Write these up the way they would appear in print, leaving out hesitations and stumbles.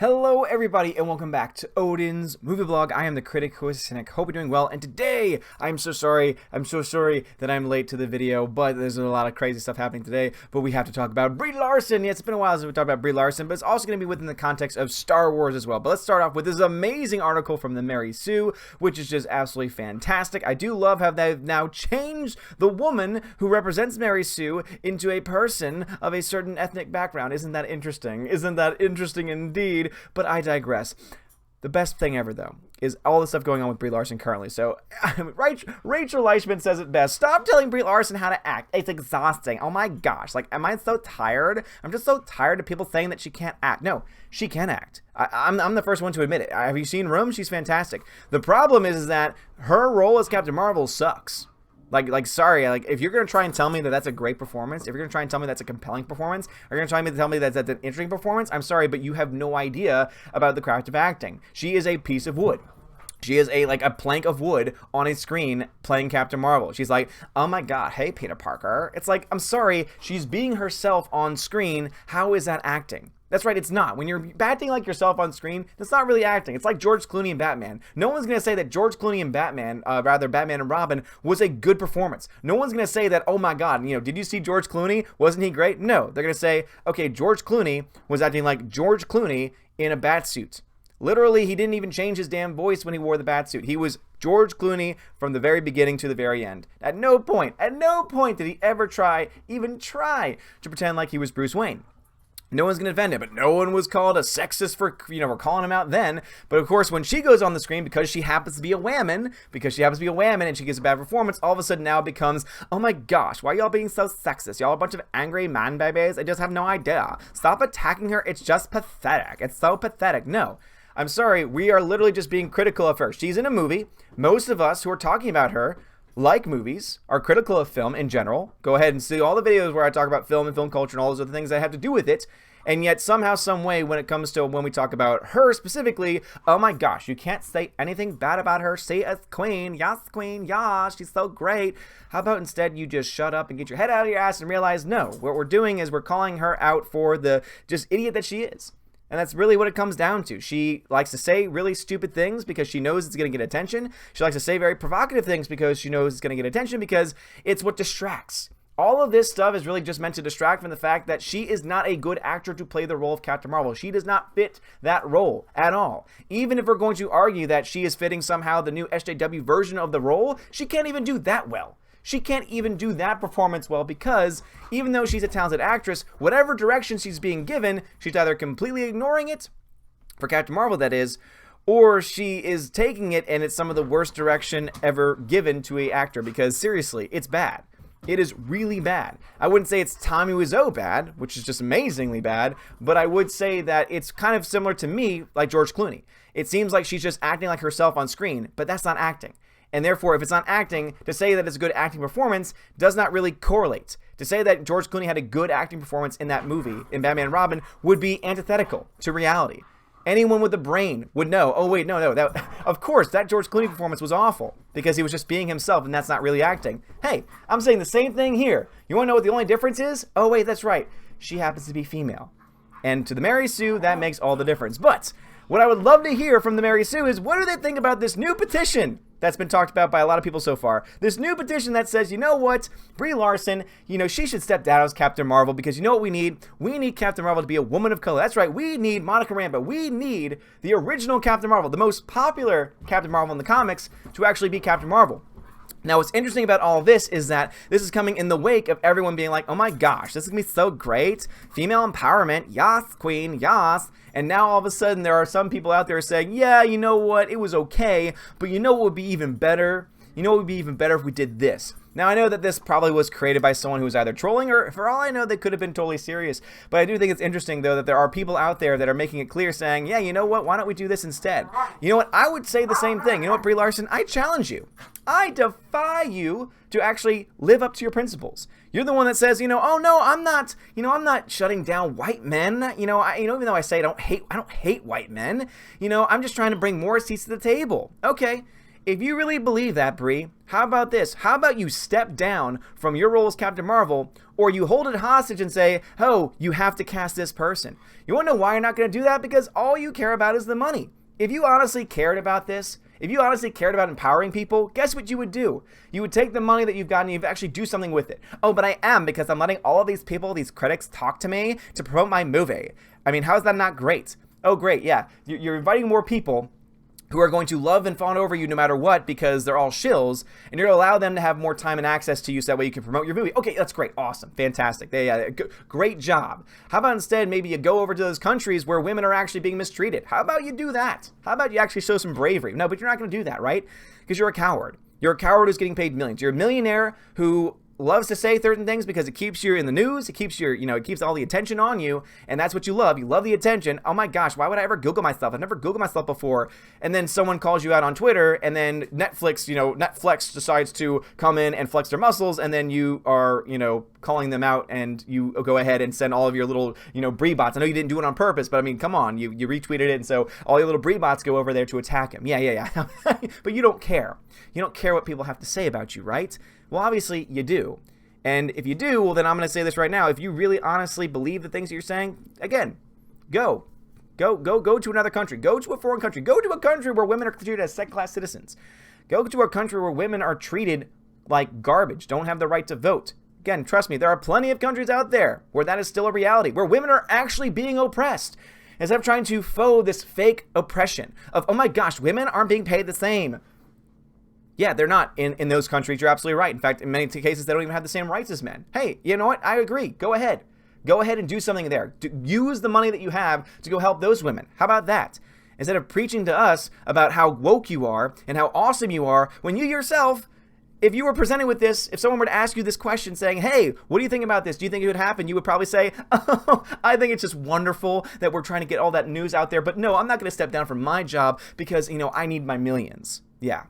Hello everybody and welcome back to Odin's movie blog. I am the critic who is a cynic. Hope you're doing well, and today I'm so sorry that I'm late to the video, but there's a lot of crazy stuff happening today. But we have to talk about Brie Larson. Yeah, it's been a while since we talked about Brie Larson, but it's also going to be within the context of Star Wars as well. But let's start off with this amazing article from the Mary Sue, which is just absolutely fantastic. I do love how they've now changed the woman who represents Mary Sue into a person of a certain ethnic background. Isn't that interesting? Isn't that interesting indeed? But I digress. The best thing ever, though, is all the stuff going on with Brie Larson currently. So, Rachel Leishman says it best. Stop telling Brie Larson how to act. It's exhausting. Oh my gosh. Like, am I so tired? I'm just so tired of people saying that she can't act. No, she can act. I'm the first one to admit it. Have you seen Room? She's fantastic. The problem is that her role as Captain Marvel sucks. Sorry, if you're going to try and tell me that that's a great performance, if you're going to try and tell me that's a compelling performance, or you're going to try and tell me that's an interesting performance, I'm sorry, but you have no idea about the craft of acting. She is a piece of wood. She is a plank of wood on a screen playing Captain Marvel. She's like, oh my god, hey Peter Parker. It's like, I'm sorry, she's being herself on screen. How is that acting? That's right, it's not. When you're acting like yourself on screen, that's not really acting. It's like George Clooney and Batman. No one's going to say that George Clooney and Batman, Batman and Robin, was a good performance. No one's going to say that, oh my god, did you see George Clooney? Wasn't he great? No, they're going to say, okay, George Clooney was acting like George Clooney in a bat suit. Literally, he didn't even change his damn voice when he wore the bat suit. He was George Clooney from the very beginning to the very end. At no point did he ever even try to pretend like he was Bruce Wayne. No one's going to defend it, but no one was called a sexist for, we're calling him out then. But of course, when she goes on the screen, because she happens to be a woman, and she gives a bad performance, all of a sudden now it becomes, oh my gosh, why are y'all being so sexist? Y'all a bunch of angry man babies? I just have no idea. Stop attacking her. It's just pathetic. It's so pathetic. No. I'm sorry. We are literally just being critical of her. She's in a movie. Most of us who are talking about her like movies, are critical of film in general. Go ahead and see all the videos where I talk about film and film culture and all those other things that have to do with it. And yet somehow, some way, when it comes to when we talk about her specifically, oh my gosh, you can't say anything bad about her. Say as queen, yes, she's so great. How about instead you just shut up and get your head out of your ass and realize, no, what we're doing is we're calling her out for the just idiot that she is. And that's really what it comes down to. She likes to say really stupid things because she knows it's going to get attention. She likes to say very provocative things because she knows it's going to get attention because it's what distracts. All of this stuff is really just meant to distract from the fact that she is not a good actor to play the role of Captain Marvel. She does not fit that role at all. Even if we're going to argue that she is fitting somehow the new SJW version of the role, she can't even do that well. She can't even do that performance well because even though she's a talented actress, whatever direction she's being given, she's either completely ignoring it, for Captain Marvel that is, or she is taking it and it's some of the worst direction ever given to an actor because seriously, it's bad. It is really bad. I wouldn't say it's Tommy Wiseau bad, which is just amazingly bad, but I would say that it's kind of similar to me like George Clooney. It seems like she's just acting like herself on screen, but that's not acting. And therefore, if it's not acting, to say that it's a good acting performance does not really correlate. To say that George Clooney had a good acting performance in that movie, in Batman and Robin, would be antithetical to reality. Anyone with a brain would know, oh wait, no, of course, that George Clooney performance was awful because he was just being himself and that's not really acting. Hey, I'm saying the same thing here. You want to know what the only difference is? Oh wait, that's right. She happens to be female. And to the Mary Sue, that makes all the difference. But what I would love to hear from the Mary Sue is what do they think about this new petition that's been talked about by a lot of people so far. This new petition that says, you know what, Brie Larson, she should step down as Captain Marvel because you know what we need? We need Captain Marvel to be a woman of color. That's right, we need Monica Rambeau. We need the original Captain Marvel, the most popular Captain Marvel in the comics, to actually be Captain Marvel. Now, what's interesting about all of this is that this is coming in the wake of everyone being like, oh my gosh, this is going to be so great. Female empowerment, yas, queen, yas. And now all of a sudden there are some people out there saying, yeah, you know what, it was okay, but you know what would be even better? You know what would be even better if we did this? Now, I know that this probably was created by someone who was either trolling or, for all I know, they could have been totally serious. But I do think it's interesting, though, that there are people out there that are making it clear saying, yeah, you know what, why don't we do this instead? You know what, I would say the same thing. You know what, Brie Larson, I challenge you. I defy you to actually live up to your principles. You're the one that says, oh no, I'm not shutting down white men. Even though I say I don't hate white men, I'm just trying to bring more seats to the table. Okay. if you really believe that, Brie, how about this? How about you step down from your role as Captain Marvel, or you hold it hostage and say, oh, you have to cast this person. You want to know why you're not going to do that? Because all you care about is the money. If you honestly cared about this, if you honestly cared about empowering people, guess what you would do? You would take the money that you've gotten and you'd actually do something with it. Oh, but I am, because I'm letting all of these people, these critics, talk to me to promote my movie. I mean, how is that not great? Oh, great, yeah. You're inviting more people who are going to love and fawn over you no matter what because they're all shills, and you're going to allow them to have more time and access to you so that way you can promote your movie. Okay, that's great. Awesome. Fantastic. Great job. How about instead maybe you go over to those countries where women are actually being mistreated? How about you do that? How about you actually show some bravery? No, but you're not going to do that, right? Because you're a coward. You're a coward who's getting paid millions. You're a millionaire who loves to say certain things because it keeps you in the news. It keeps your, it keeps all the attention on you, and that's what you love. You love the attention. Oh my gosh, why would I ever Google myself? I've never Googled myself before. And then someone calls you out on Twitter, and then Netflix decides to come in and flex their muscles, and then you are, calling them out, and you go ahead and send all of your little, Brie bots. I know you didn't do it on purpose, but I mean, come on, you retweeted it, and so all your little Brie bots go over there to attack him. Yeah. But you don't care. You don't care what people have to say about you, right? Well, obviously you do. And if you do, well, then I'm going to say this right now. If you really honestly believe the things that you're saying, again, go to another country. Go to a foreign country. Go to a country where women are treated as second-class citizens. Go to a country where women are treated like garbage, don't have the right to vote. Again, trust me, there are plenty of countries out there where that is still a reality, where women are actually being oppressed. Instead of trying to faux this fake oppression of, oh my gosh, women aren't being paid the same. Yeah, they're not in those countries. You're absolutely right. In fact, in many cases, they don't even have the same rights as men. Hey, you know what? I agree. Go ahead. Go ahead and do something there. Use the money that you have to go help those women. How about that? Instead of preaching to us about how woke you are and how awesome you are, when you yourself, if you were presented with this, if someone were to ask you this question saying, hey, what do you think about this? Do you think it would happen? You would probably say, oh, I think it's just wonderful that we're trying to get all that news out there. But no, I'm not going to step down from my job because, I need my millions. Yeah.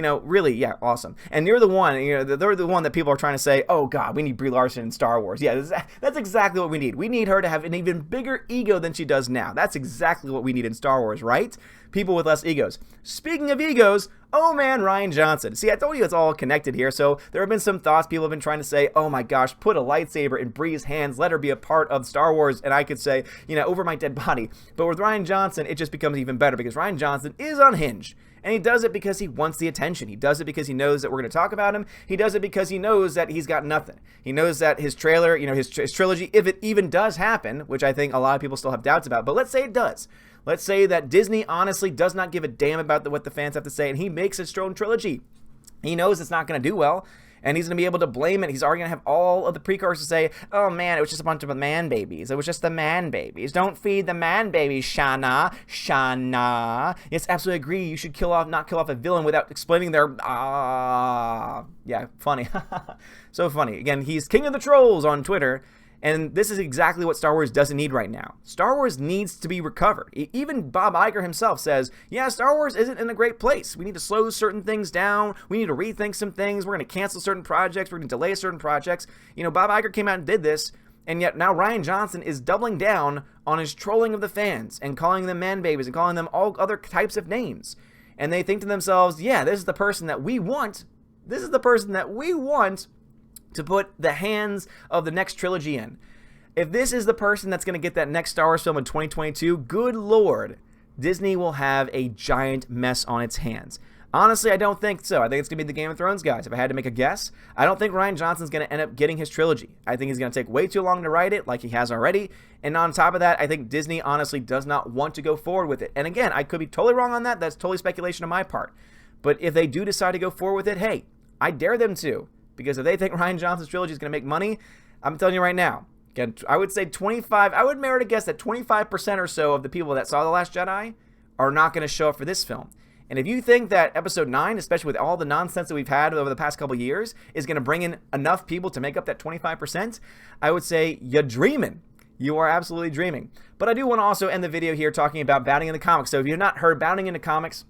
Really, yeah, awesome. And you're the one, they're the one that people are trying to say, oh God, we need Brie Larson in Star Wars. Yeah, that's exactly what we need. We need her to have an even bigger ego than she does now. That's exactly what we need in Star Wars, right? People with less egos. Speaking of egos, oh man, Rian Johnson. See, I told you it's all connected here. So there have been some thoughts people have been trying to say, oh my gosh, put a lightsaber in Brie's hands, let her be a part of Star Wars, and I could say, over my dead body. But with Rian Johnson, it just becomes even better because Rian Johnson is unhinged. And he does it because he wants the attention. He does it because he knows that we're going to talk about him. He does it because he knows that he's got nothing. He knows that his trailer, his trilogy, if it even does happen, which I think a lot of people still have doubts about, but let's say it does. Let's say that Disney honestly does not give a damn about what the fans have to say, and he makes his own trilogy. He knows it's not going to do well, and he's going to be able to blame it. He's already going to have all of the precursors say, oh man, it was just a bunch of man babies. It was just the man babies. Don't feed the man babies, Shana. Yes, absolutely agree. You should not kill off a villain without explaining their, yeah, funny. So funny. Again, he's king of the trolls on Twitter. And this is exactly what Star Wars doesn't need right now. Star Wars needs to be recovered. Even Bob Iger himself says, yeah, Star Wars isn't in a great place. We need to slow certain things down. We need to rethink some things. We're going to cancel certain projects. We're going to delay certain projects. Bob Iger came out and did this. And yet now Rian Johnson is doubling down on his trolling of the fans and calling them man babies and calling them all other types of names. And they think to themselves, yeah, this is the person that we want. This is the person that we want to put the hands of the next trilogy in. If this is the person that's going to get that next Star Wars film in 2022, good Lord, Disney will have a giant mess on its hands. Honestly, I don't think so. I think it's going to be the Game of Thrones guys. If I had to make a guess, I don't think Rian Johnson's going to end up getting his trilogy. I think he's going to take way too long to write it, like he has already. And on top of that, I think Disney honestly does not want to go forward with it. And again, I could be totally wrong on that. That's totally speculation on my part. But if they do decide to go forward with it, hey, I dare them to. Because if they think Rian Johnson's trilogy is going to make money, I'm telling you right now, again, I would say 25, I would merit a guess that 25% or so of the people that saw The Last Jedi are not going to show up for this film. And if you think that Episode 9, especially with all the nonsense that we've had over the past couple years, is going to bring in enough people to make up that 25%, I would say you're dreaming. You are absolutely dreaming. But I do want to also end the video here talking about Bounding into Comics. So if you've not heard Bounding into Comics,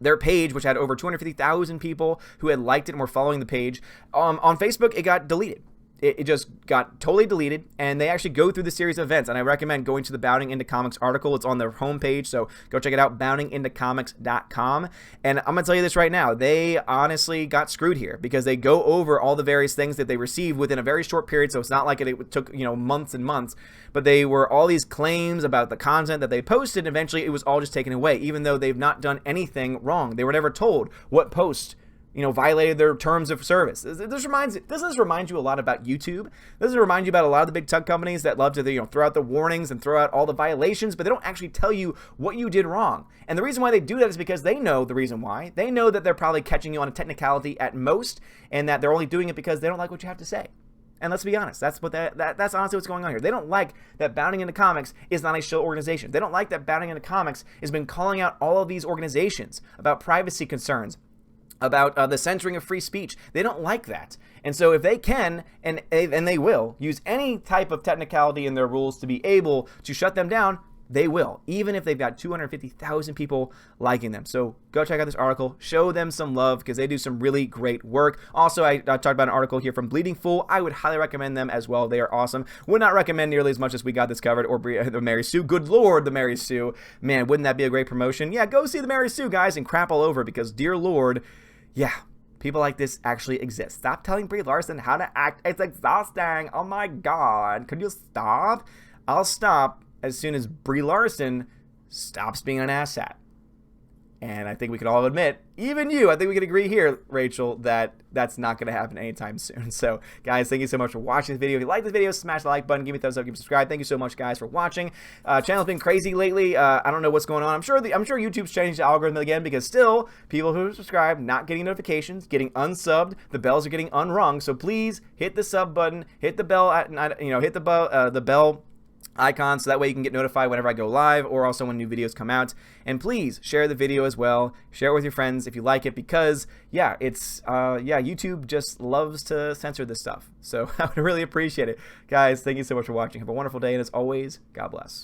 their page, which had over 250,000 people who had liked it and were following the page, on Facebook, it got deleted. it just got totally deleted, and they actually go through the series of events, and I recommend going to the Bounding Into Comics article. It's on their homepage, so go check it out, boundingintocomics.com. And I'm going to tell you this right now, they honestly got screwed here, because they go over all the various things that they received within a very short period, so it's not like it took, you know, months and months, but they were all these claims about the content that they posted, and eventually it was all just taken away, even though they've not done anything wrong. They were never told what post, you know, violated their terms of service. Doesn't this remind you a lot about YouTube? Doesn't it remind you about a lot of the big tech companies that love to, you know, throw out the warnings and throw out all the violations, but they don't actually tell you what you did wrong. And the reason why they do that is because they know the reason why. They know that they're probably catching you on a technicality at most, and that they're only doing it because they don't like what you have to say. And let's be honest, that's honestly what's going on here. They don't like that Bounding Into Comics is not a shill organization. They don't like that Bounding Into Comics has been calling out all of these organizations about privacy concerns, about the censoring of free speech. They don't like that. And so if they can, and they will, use any type of technicality in their rules to be able to shut them down, they will, even if they've got 250,000 people liking them. So go check out this article, show them some love, because they do some really great work. Also, I talked about an article here from Bleeding Fool. I would highly recommend them as well. They are awesome. Would not recommend nearly as much as We Got This Covered or the Mary Sue. Good Lord, the Mary Sue. Man, wouldn't that be a great promotion? Yeah, go see the Mary Sue, guys, and crap all over, because dear Lord, yeah, people like this actually exist. Stop telling Brie Larson how to act. It's exhausting. Oh my God. Could you stop? I'll stop as soon as Brie Larson stops being an asshat. And I think we can all admit, even you, I think we can agree here, Rachel, that that's not going to happen anytime soon. So, guys, thank you so much for watching this video. If you like this video, smash the like button, give me a thumbs up, give me a subscribe. Thank you so much, guys, for watching. Channel's been crazy lately. I don't know what's going on. I'm sure YouTube's changed the algorithm again, because still, people who subscribe not getting notifications, getting unsubbed, the bells are getting unrung. So please hit the sub button, hit the bell, hit the bell icon, so that way you can get notified whenever I go live, or also when new videos come out. And please share the video as well. Share it with your friends if you like it, because yeah, YouTube just loves to censor this stuff. So I would really appreciate it. Guys, thank you so much for watching. Have a wonderful day, and as always, God bless.